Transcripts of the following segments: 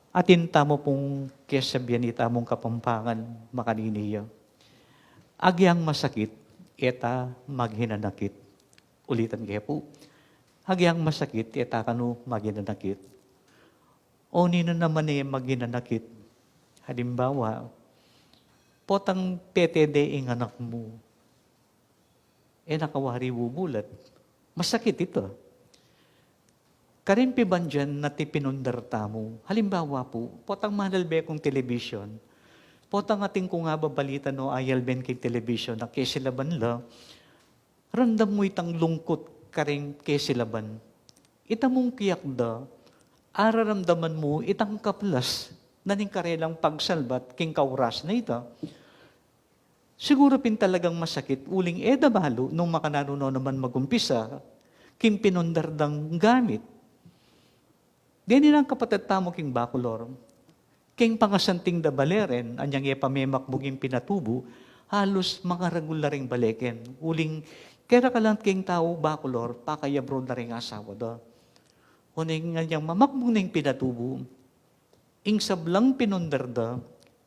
Atin tamo pong kesabyan itamong kapampangan makaniniya. Agyang masakit, eta maghinanakit. Ulitan kaya po. Agyang masakit, eta kanu maghinanakit. O nino naman maghinanakit. Halimbawa, potang PTD ing anak mo. Nakawari bubulat. Masakit ito. Karimpi ban dyan na tipinundar tamo. Halimbawa po, potang mahalbe kong television. Potang ating kung nga babalita no ayal ben kay television na kesilaban la. Randam mo itang lungkot karing kesilaban. Itamong kiyak da, araramdaman mo itang kaplas na ning karelang pagsalbat king kauras na ita. Siguro pin talagang masakit, uling edabalo nung makananuno naman magumpisa, king pinundar dang gamit. Dini lang kapatid tamo king bakulor, king pangasanting da baleren, anyang ipamemakbuging pinatubo, halos mga regularing baleken. Uling, kaya ka lang king tao bakulor, pakayabro na rin asawa da. Uning anyang mamakbug ning pinatubo, ing sablang pinundar da,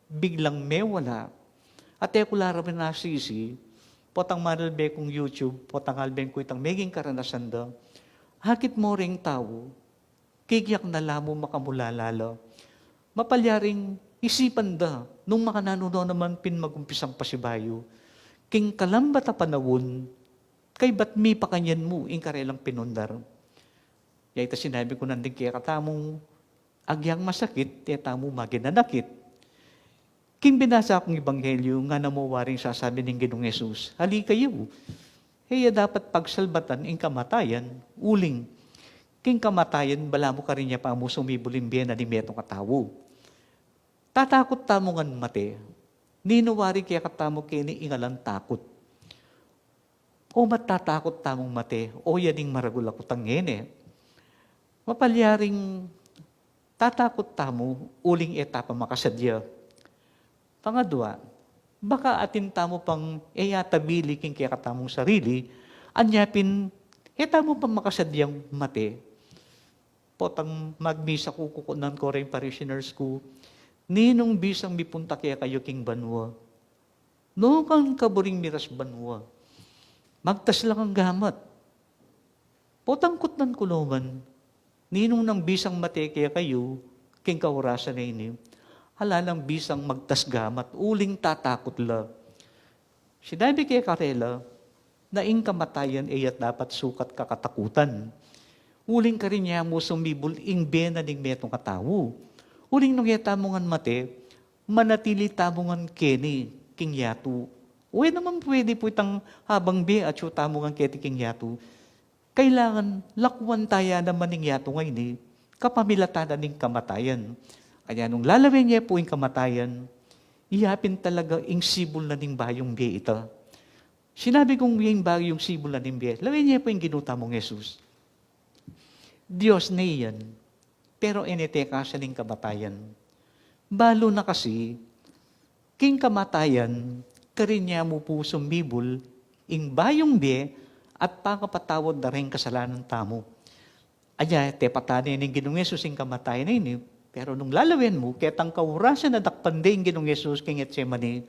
biglang mewala, at ekulara rin nasisi, potang maralbe kong YouTube, potang alben ko itang meging karanasan da, hakit mo ring tao, kikyak na lamo makamulalala, mapalyaring isipan da, nung makananuno naman pinmagumpisang pasibayo, king kalambat a panawon, kay ba't mi pa kanyan mo, ing karelang pinundar. Yay ita sinabi ko nanding kaya katamong, agyang masakit, tamo maginanakit. King binasa akong ebanghelyo, nga namuwaring sasabi ng Ginoong Yesus, hali kayo, kaya dapat pagsalbatan ing kamatayan, uling, king kamatayan, bala mo ka rin niya pa mo sumibulim biyan na ni metong katawo. Tatakot tamo ngan mate, ninuwari kaya katamo kini ingalan takot. O matatakot tamong mate, o yaning maragulakot ang ngene. Mapalyaring tatakot tamo, uling etapa makasadya. Pangadwa, baka atin tamo pang eyatabili king kaya katamong sarili, anyapin, etamo pang makasadyang mate. Potang magbisa ko kukunan ko rin parishioners ko, ninong bisang mipunta kaya kayo king banwa. No kang kaburing miras banwa. Magtas lang ang gamat. Potang kutnan ko naman, ninong nang bisang mate kaya kayo, king kaurasan na ini, halalang bisang magtasgamat, uling tatakot la. Sinabi kay Karela, na ing kamatayan ayat dapat sukat kakatakutan. Uling ka rin niya mo sumibol ing bena ning metong katawo. Uling nung yata mo ngan mate, manatili tamo ngan keni, king yatu. Uwe naman pwede po itang habang be at syuta mo ngan keti king yatu. Kailangan lakwan taya naman ning yatu ngayon eh, kapamilatan ning kamatayan. Kaya nung lalawin niya po yung kamatayan, iyapin talaga ing sibol na ning bayong biye ita. Sinabi kong yung bayong sibol na ning biye, lawin niya po yung ginuta mong Jesus. Diyos na iyan, pero initeka siya ning kamatayan. Balo na kasi, king kamatayan, karin niya mo po sumibol, ing bayong biye, at pakapatawad na rin kasalanan tamo. Anya, te patanin ning Ginoong Jesus ing kamatayan na ini, pero nung lalawin mo, ketang kaurasan na dakpan din Ginoong Yesus king Getsemani,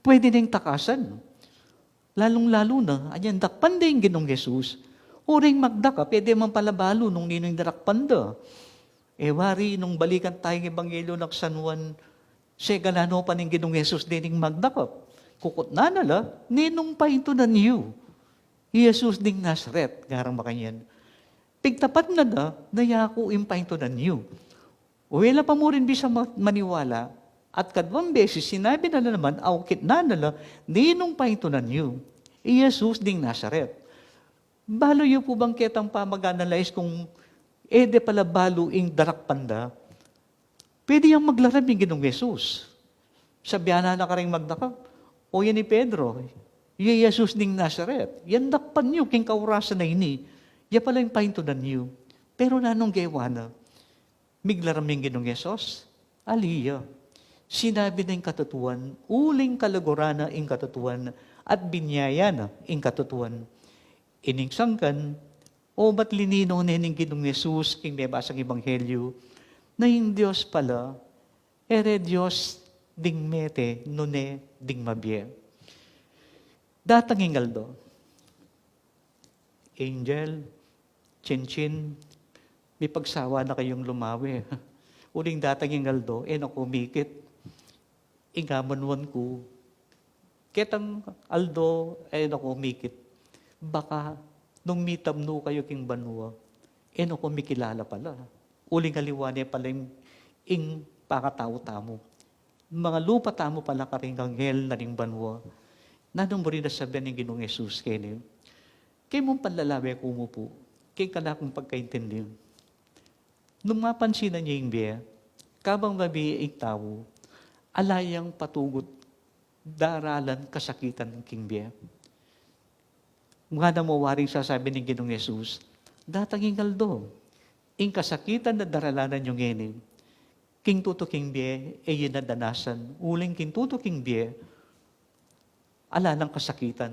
pwede nang takasan. Lalong-lalo na, anyan dakpan din Ginoong Yesus, o ring magdaka, pwede man palabalo nung ninong darakpan da. Wari, nung balikan tayong ebanghelyo ng San Juan, segalano pa ng Ginoong Yesus din ng magdakap. Kukot na nala, ninong pa ito na niyo. Jesus ding Nazaret, garang makanyan. Pigtapat na da, nayako impahinto na niyo. Uwela pa mo rin bisa maniwala, at kadwang beses sinabi na naman, awkit na nala, ninong pahintunan niyo, Jesus ding Nazaret. Balo yu po bang ketang pamag-analyze kung ede pala balo ing darakpanda, pwede yung maglarab yung Ginoong Jesus. Sabihan na ka rin magdakap, o yan ni Pedro, yung Jesus ding Nazaret, yan dakpan niyo, king kaurasan na ini, yan pala yung pahintunan niyo. Pero nanong gewa na, miglaraming Ginoong Yesus, aliya. Sinabi na yung katutuan, uling kalagurana ing katutuan, at binyaya na ing katutuan. Ining sangkan, o ba't linino na yung Ginoong Yesus, king may basang ebanghelyo, na yung Diyos pala, ere Diyos ding mete, nune ding mabye. Datang ingaldo, angel, chinchin, may pagsawa na kayong lumawi. Uling datang ingaldo, nakumikit, ingamanwan ko, ketang aldo, nakumikit, baka nung mitamno kayo king banwa, nakumikilala pala. Uling aliwane pala yung pakatao-tamo. Mga lupa tamo pala karing anghel na ring banwa. Nanong mo rin nasabihan ng Ginoong Jesus kayo. Kaya mong panlalabi ko mo po, kaya ka na akong pagkaintindi. Nung mapansinan niya yung biya, kabang mabiyaing tao, alayang patugot, daralan kasakitan ng king biya. Mga namawaring sasabi ng Ginoong Jesus, datanging aldo, ing kasakitan na daralanan yung enim, king tutuking biye, yun na danasan. Uling king tutuking biye, ala ng kasakitan.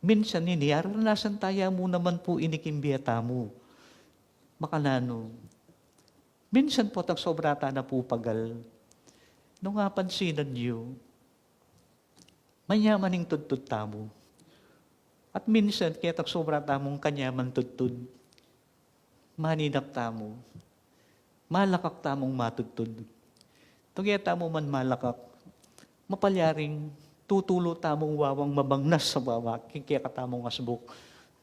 Minsan naranasan tayo mo naman po iniking biye tamo. Makalano. Minsan po tagsobrata na po pagal. Nung nga pansinan niyo, manyamaning tudtud tamo. At minsan, kaya tagsobrata mong kanyaman tudtud, maninap tamo. Malakak tamong matutod. Kaya tamo man malakak, mapalyaring tutulo tamong wawang mabangnas sa wawa, kaya katamong asbuk.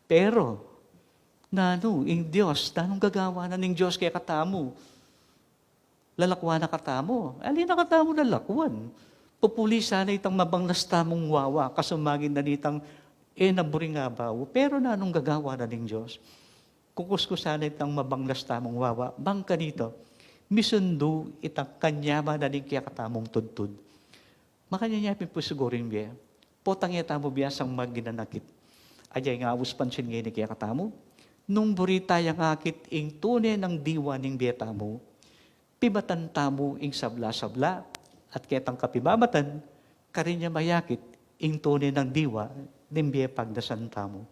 Pero, yung Diyos, tanong gagawa na ng Diyos kaya katamo. Lalakwa na katamo. Alin na katamo lalakwan. Pupuli sana itang mabangnas tamong wawa, kasumagin na nitang naburing nga ba. Pero nung gagawa na ng Diyos, kukuskusan itang mabanglas tamong wawa, bangka dito, misundo itang kanyama na rin kaya katamong tudtud. Makanyanyapin po siguro yung biya. Potang yatamo biya sang maginanakit. Ajay nga awus pansin ngayon kaya katamo. Nung burita yung akit ing tunay ng diwa ng biya tamo, pibatan tamo ing sabla-sabla, at ketang kapibabatan, karinya mayakit ing tunay ng diwa ng biya pagdasan tamo.